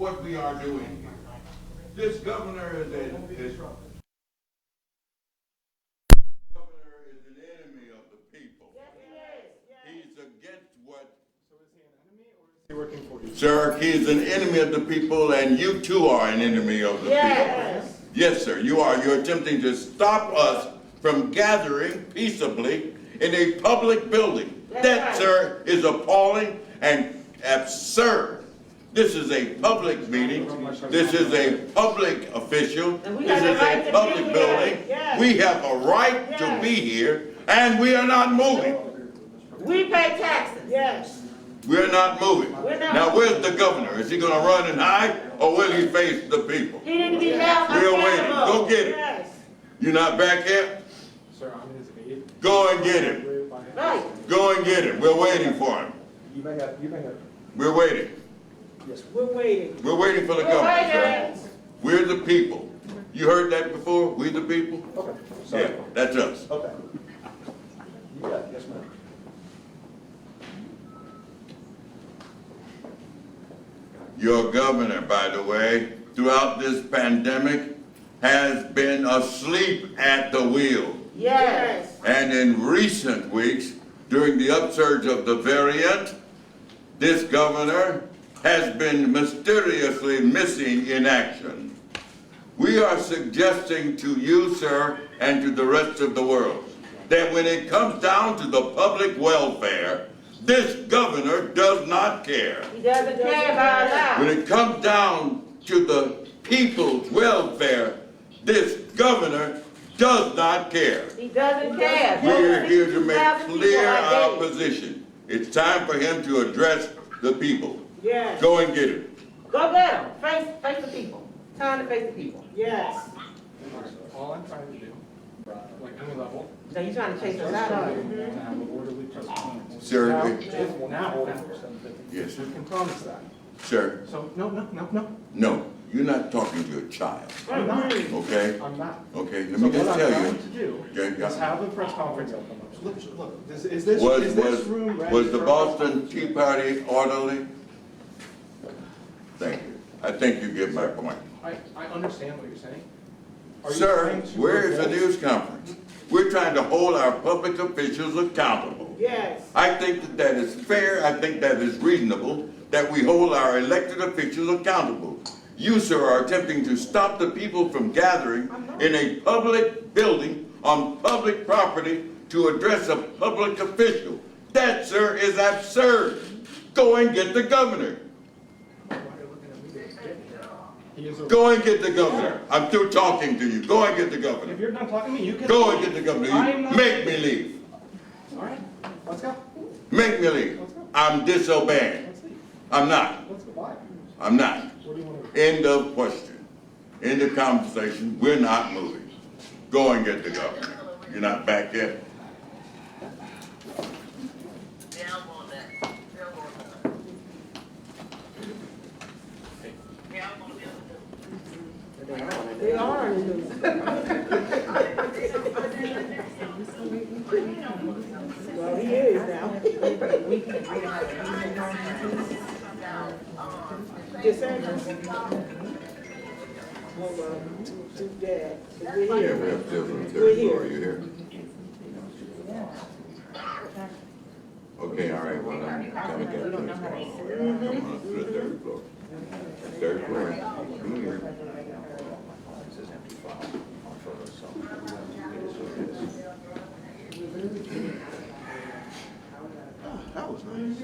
what we are doing here. This governor is an enemy of the people. Yes, he is. Yes. He's against what? So is he an enemy or is he working for you? Sir, he is an enemy of the people, and you too are an enemy of the Yes. people. Yes, sir, you are. You're attempting to stop us from gathering peaceably in a public building. That, sir, is appalling and absurd. This is a public meeting. This is a public official. This is a public building. We have a right to be here, and we are not moving. We pay taxes. Yes. We're not moving. Now, where's the governor? Is he going to run and hide, or will he face the people? He need to be held We're waiting. accountable. Go get him. Yes. You not back yet? Sir, I'm his aide. Go and get him. Right. Go and get him. We're waiting for him. You may have. We're waiting. Yes, We're waiting. We're waiting for the governor, sir. We're the people. You heard that before? We the people? Okay. Sorry. Yeah, that's us. Okay. You got it. Yes, ma'am. Your governor, by the way, throughout this pandemic, has been asleep at the wheel. Yes. And in recent weeks, during the upsurge of the variant, this governor has been mysteriously missing in action. We are suggesting to you, sir, and to the rest of the world, that when it comes down to the public welfare, this governor does not care. He doesn't care about us. When it comes down to the people's welfare, this governor does not care. He doesn't care. We're here to make 60,000 clear people our are dead. position. It's time for him to address the people. Yes. Go and get him. Go get him. Face the people. Time to face the people. Yes. All I'm trying to do, like any level, So you trying to chase us out to of have it? an orderly protest. Sir, Now, Yes, you sir. can promise that. Sir, So, no. no, you're not talking to a child, I'm not. okay? I'm not. Okay, let So me just what tell I'm you. going to do Yeah. is have a press conference. Look, is this Was room ready was the for a Boston press Tea Party orderly? Thank you. I think you get my point. conference? I understand what you're saying. Are you Sir, trying to where is the revolt? news conference? We're trying to hold our public officials accountable. Yes. I think that that is fair. I think that is reasonable, that we hold our elected officials accountable. You, sir, are attempting to stop the people from gathering in a public building on public property to address a public official. That, sir, is absurd. Go and get the governor. He is a- Go and get the governor. I'm through talking to you. Go and get the governor. If you're done talking to me, you can. Go and get the governor. I am You not- make me leave. All right, let's go. Make me leave. I'm disobeying. Let's leave. I'm not. Let's go. Why? I'm not. What do you want to do? End of question. End of conversation. We're not moving. Go and get the governor. You're not back yet? They are. Well, he is now. DeSantis. Well, too bad. We're Yeah, we here. have different We're here. territory. You here? Okay, all right. Well, I'm gonna get to the floor. Come on to the third floor. Third floor. Be here. That was nice.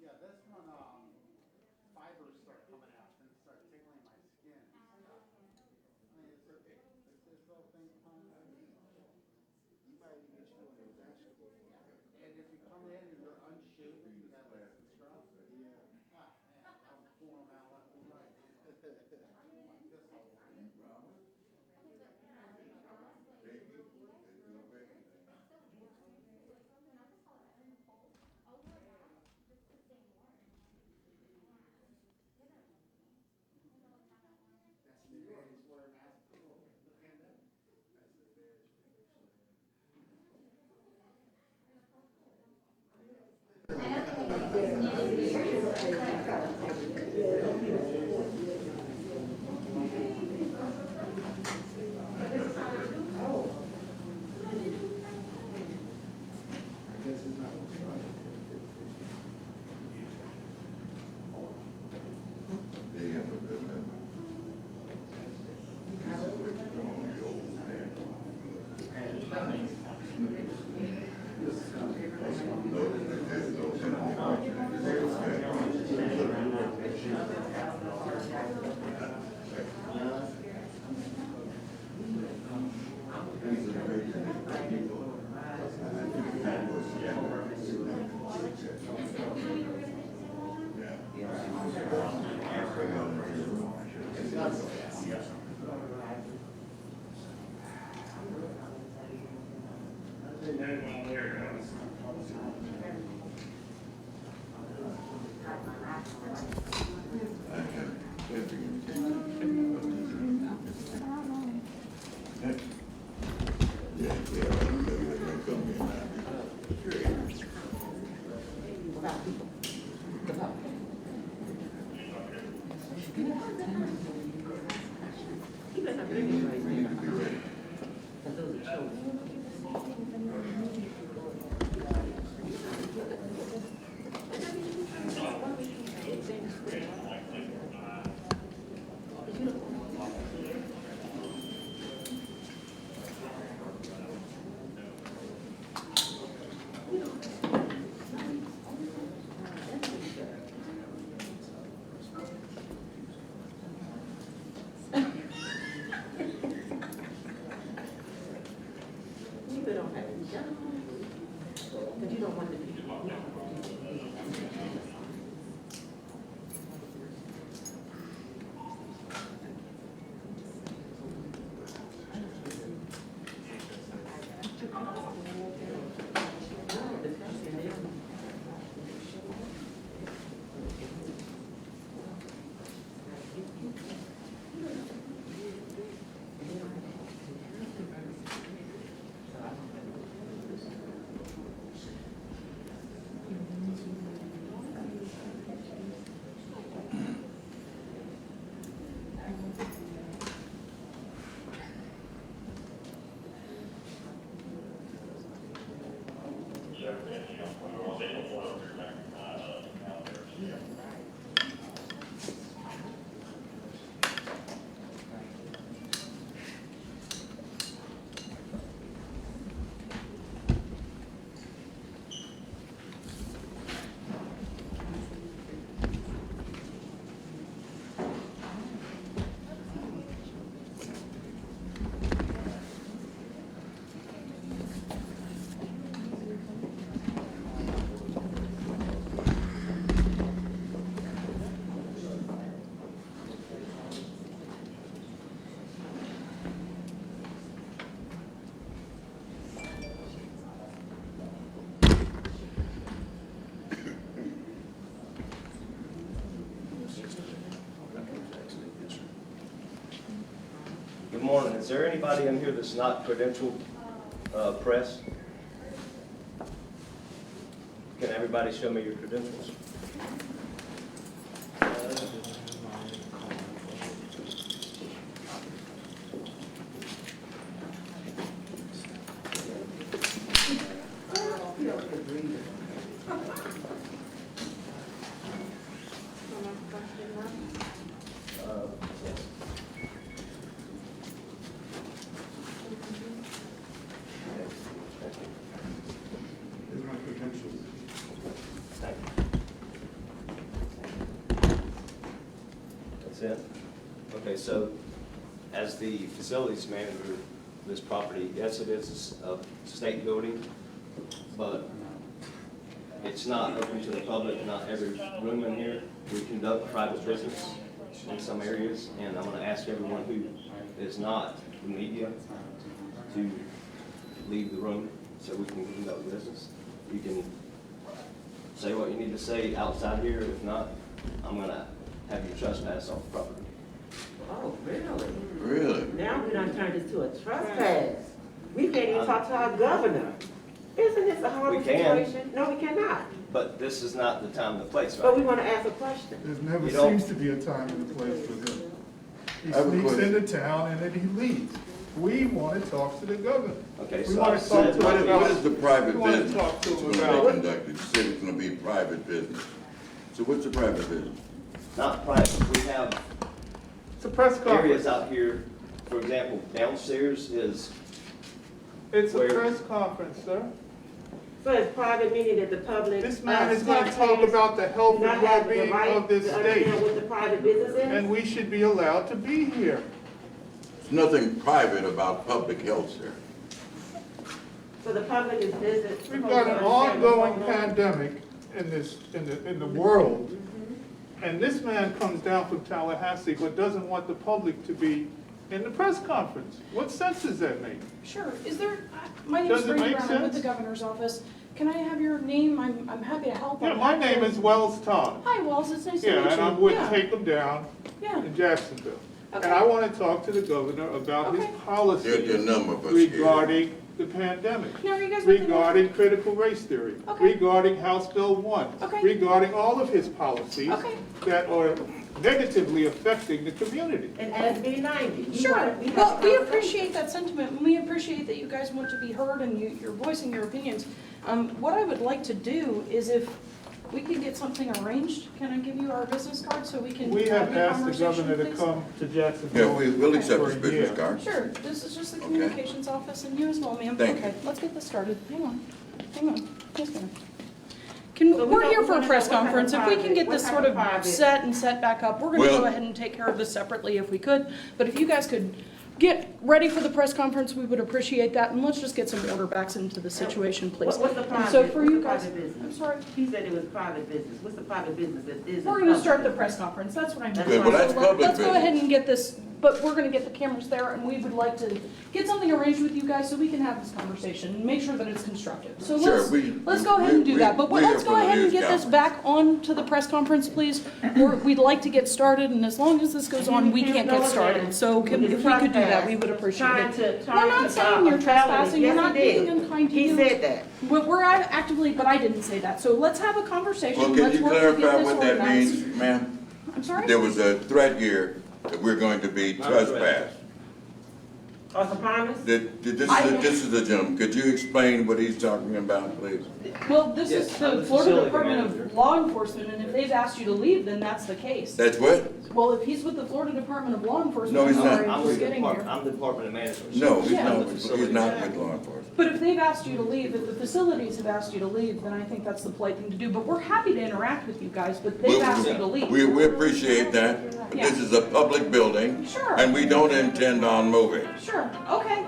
Yeah, this one, fibers start coming out and start tickling my skin. I mean, it's this little thing coming out. You might even get you one of those basketball. And if you come in and you're unshaven, you got like some scrub. Yeah. Ah, man, I'm pulling them out left and right. Like this whole thing. That's the advantage for a mask for the pandemic. That's the advantage. They have a good man. But you don't want to be. Good morning. Is there anybody in here that's not credentialed press? Can everybody show me your credentials? Yes. Here's my credentials. Thank you. That's it? Okay, so as the facilities manager of this property, yes, it is a state building, but it's not open to the public, not every room in here. We conduct private business in some areas, and I'm going to ask everyone who is not the media to leave the room so we can conduct business. You can say what you need to say outside here. If not, I'm going to have you trespass off the property. Oh, really? Really? Now we done turned this to a trespass. We can't even talk to our governor. Isn't this a horrible We can. situation? No, we cannot. But this is not the time and the place, But we right? want to ask a question. There never You don't- seems to be a time and a place for him. He I have a sneaks question. into town and then he leaves. We want to talk to the governor. Okay, We so want I to talk said, to What him is about. the private We wanna business talk to that's him gonna about- be conducted? You said it's gonna be private business. So what's the private business? not private. We have It's a press conference. areas out here, for example, downstairs is, It's a where- press conference, sir. So it's private, meaning that the public. This man is going to talk about the health do and not have the well-being right of this to understand state. what the private business is? And we should be allowed to be here. There's nothing private about public health, sir. So the public is supposed We've to got an understand what's ongoing going on? pandemic in the world. And this man comes down from Tallahassee but doesn't want the public to be in the press conference. What sense does that make? Sure. Is there, my name is Does it Brady make Brown, I'm with the sense? governor's office. Can I have your name? I'm happy to help. Yeah, I'm my happy name to- is Wells Todd. Hi, Wells, it's nice to meet you. Yeah, and I'm with Yeah. Take 'em Down Yeah, in Jacksonville. And Okay. I want to talk to the governor about his Okay. policies There are a number of us here. regarding the pandemic, now are you guys with the- regarding critical race theory, Okay. regarding House Bill 1, Okay. regarding all of his policies Okay. that are negatively affecting the community. And SB 90. You Sure. want- we have Well, a we conversation. appreciate that sentiment, and we appreciate that you guys want to be heard and you're voicing your opinions. What I would like to do is if we can get something arranged, can I give you our business card so we can We have have the asked the conversation, governor to please? come to Yeah, Jacksonville. we'll accept for his a business year. card. Sure, this is just the Okay. communications office and you as well, ma'am. Thank Okay, you. let's get this started. Hang on. Yes, ma'am. Can, So we we're don't- here we for a wanna press know what type of conference. If we can private- get what this type sort of of private- set and set back up, we're gonna Well- go ahead and take care of this separately if we could. But if you guys could get ready for the press conference, we would appreciate that. And let's just get some order back into the situation, please. What's the And private? so for what's you the guys, private business? I'm sorry. He said it was private business. What's the private business that is? We're gonna start the press conference, that's what I meant. Good, well, that's So public let's go business. ahead and get this, but we're gonna get the cameras there, and we would like to get something arranged with you guys so we can have this conversation and make sure that it's constructive. So Sure, let's go ahead and do that, but we're let's here go for the ahead and news get this conference. back on to the press conference, please. We'd like to get started, and as long as this goes on, we can't get started. So if we could do that, we would appreciate it. We're not saying you're trespassing, we're not being unkind to you. He said that. We're actively, but I didn't say that, so let's have a conversation, Well, can let's you work to get clarify this what that organized. means, ma'am? I'm sorry? There was a threat here that we're going to be Not a threat. trespassed. Or some promise? This is a gentleman. Could you explain what he's talking about, please? Well, this is Yes, I'm the the Florida facility Department manager. of Law Enforcement, and if they've asked you to leave, then that's the case. That's what? Well, if he's with the Florida Department of Law Enforcement, No, I'm he's not. sorry, I'm I'm with just the getting department, here. I'm the Department of Management. No, he's Yeah. not, I'm the he's facility not manager. with law enforcement. But if they've asked you to leave, if the facilities have asked you to leave, then I think that's the polite thing to do. But we're happy to interact with you guys, but they've asked you to leave. We appreciate that, but this is a public building. Sure. And we don't intend on moving. Sure, okay.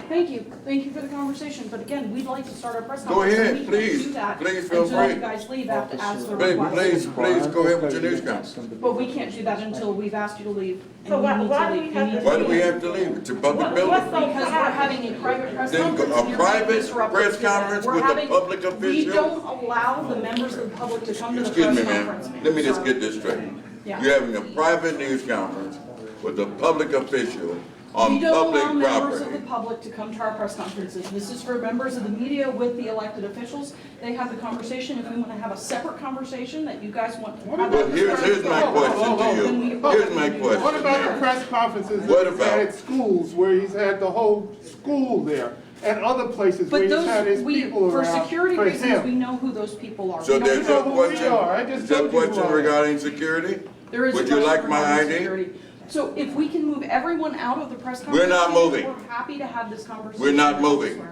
Thank you for the conversation, but again, we'd like to start our press Go conference. ahead, and we can't please. do that Please feel until free. you guys leave after, as the Please, request. please go ahead with your news conference. But we can't do that until we've asked you to leave. and So you why- need to why do leave. we You have need to- Why do we have to leave? It's a public What's building. so Because we're having a private press Then conference. a and you're private being disruptive press to that. conference We're with a having- public We official? don't allow the members of the public to come to the Excuse press me, conference. ma'am. Let me just get this straight. Yeah. You're having a private news conference with a public official on We don't allow public members of property. the public to come to our press conferences. This is for members of the media with the elected officials. They have the conversation. If we want to have a separate conversation that you guys want to have. Well, here's my question to you. Here's my What question. about the press conferences What that he's about? had at schools, where he's had the whole school there, and other places where But he's had his those, we, people for around security for reasons, we him? know who those people are. So We know there's who a know who we question, are. I just is there a told you who question I am. regarding security? There is a Would you question like my regarding ID? security. So if we can move everyone out of the press We're conference. not moving. We're happy to have this conversation. We're not moving.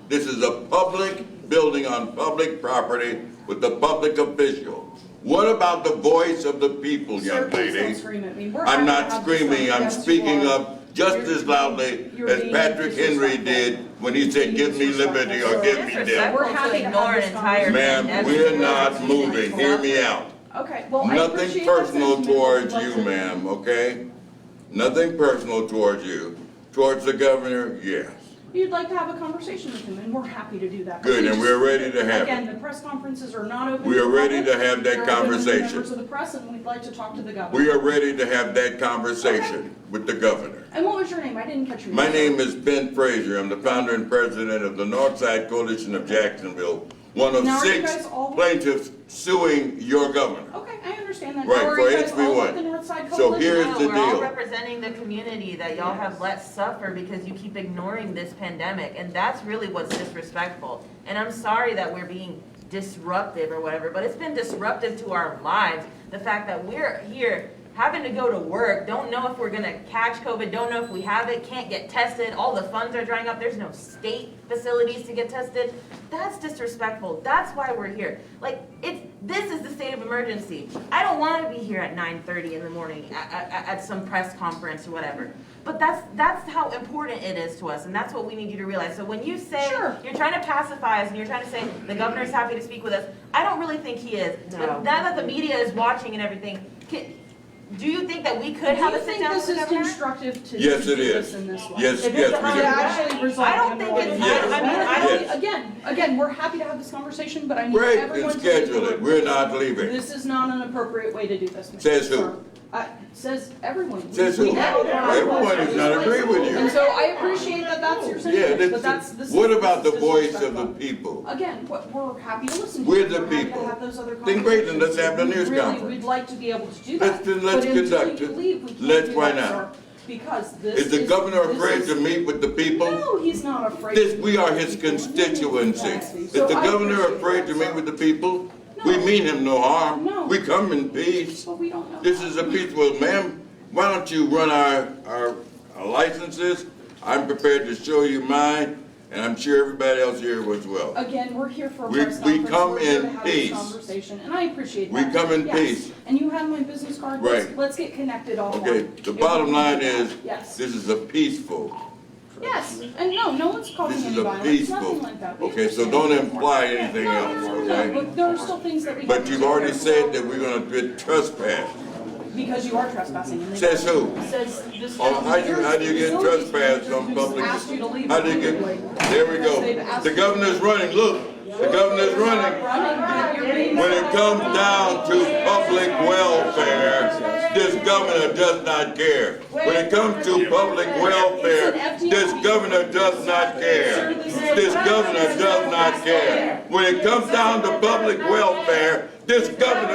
This is a public building on public property with the public official. What about the voice of the people, Sir, young please don't lady? scream at me. We're I'm happy to not have this screaming, I'm yes, you speaking are. up just as loudly You're as being Patrick Henry disrespectful. did when he said, give me liberty or give me death. We're happy to have this conversation. Ma'am, we're not moving, hear me out. Okay, well, I Nothing appreciate that personal sentiment, but towards we'd you, like to- ma'am, okay? Nothing personal towards you. Towards the governor, yes. You'd like to have a conversation with him, and we're happy to do that. But Good, we and just- we're ready to have Again, it. the press conferences are not open. We to are the ready public. to have that They're open to conversation. members of the press, and we'd like to talk to the governor. We are ready to have that conversation with the governor. And what was your name? I didn't catch your name. My name is Ben Frazier. I'm the founder and president of the Northside Coalition of Jacksonville, one of Now, are you 6 guys all- plaintiffs suing your governor. Okay, I understand that. Right, Now, are for you guys all HB1. with the Northside So Coalition? here's No, the we're all deal. representing the community that y'all have let suffer because you keep ignoring this pandemic, and that's really what's disrespectful. And I'm sorry that we're being disruptive or whatever, but it's been disruptive to our lives. The fact that we're here having to go to work, don't know if we're gonna catch COVID, don't know if we have it, can't get tested, all the funds are drying up, there's no state facilities to get tested. That's disrespectful. That's why we're here. Like, this is the state of emergency. I don't wanna be here at 9:30 in the morning at some press conference or whatever. But that's how important it is to us, and that's what we need you to realize. So when you say, Sure. you're trying to pacify us, and you're trying to say, the governor's happy to speak with us, I don't really think he is. No. But now that the media is watching and everything, do you think that we could have a sit down with the Do you think this is governor? constructive to Yes, do it this is. in this way? Yes, If yes, it's we To do. actually resolve I don't the think it's- Yes. I mean, I don't- Yes. Again, we're happy to have this conversation, but I need Great, everyone then to leave schedule the it. room. We're not leaving. This is not an appropriate way to do this, Mr. Says who? Sir. Says everyone. Says who? We have- Everyone does not agree with And you. so I appreciate that that's your Yeah, sentiment, but that's, this is. what about the this is voice of the disrespectful. people? Again, we're happy to listen to We're you. the We're happy people. to have those other Then great, then let's have the conversations. news Really, conference. we'd like to be able to do Let's- that. then let's But until conduct you it. leave, we can't Let's- do why that, not? sir, because this Is the governor this afraid is- to meet with the people? No, he's not afraid. This, to we meet are with his people. constituency. Exactly. Is So the I governor appreciate afraid to that, meet sir. with the people? We No. mean him no harm. No. We come in peace. But we don't know. This is a peaceful, ma'am, why don't you run our licenses? I'm prepared to show you mine, and I'm sure everybody else here as well. Again, we're here for a We- press we conference. come We're here in to have this peace. conversation, and I appreciate We that. come in Yes. peace. And you have my business card. Right. Let's get connected offline. Okay, the If bottom we can line do that. is, Yes. this is a peaceful, Yes, and no one's causing this is any a violence, peaceful. nothing like that. We Okay, so understand. don't imply anything No, else, no, okay? but there are still things that we. have But to you've take already care of. said that we're gonna be trespassed. Because you are trespassing. and they- Says who? Says this. Oh, how do you get trespassed on public? Asked you to leave. How do you get, there we go. The governor's running, look, the governor's running. When it comes down to public welfare, this governor does not care. When it comes to public welfare, this governor does not care. This governor does not care. When it comes down to public welfare, this governor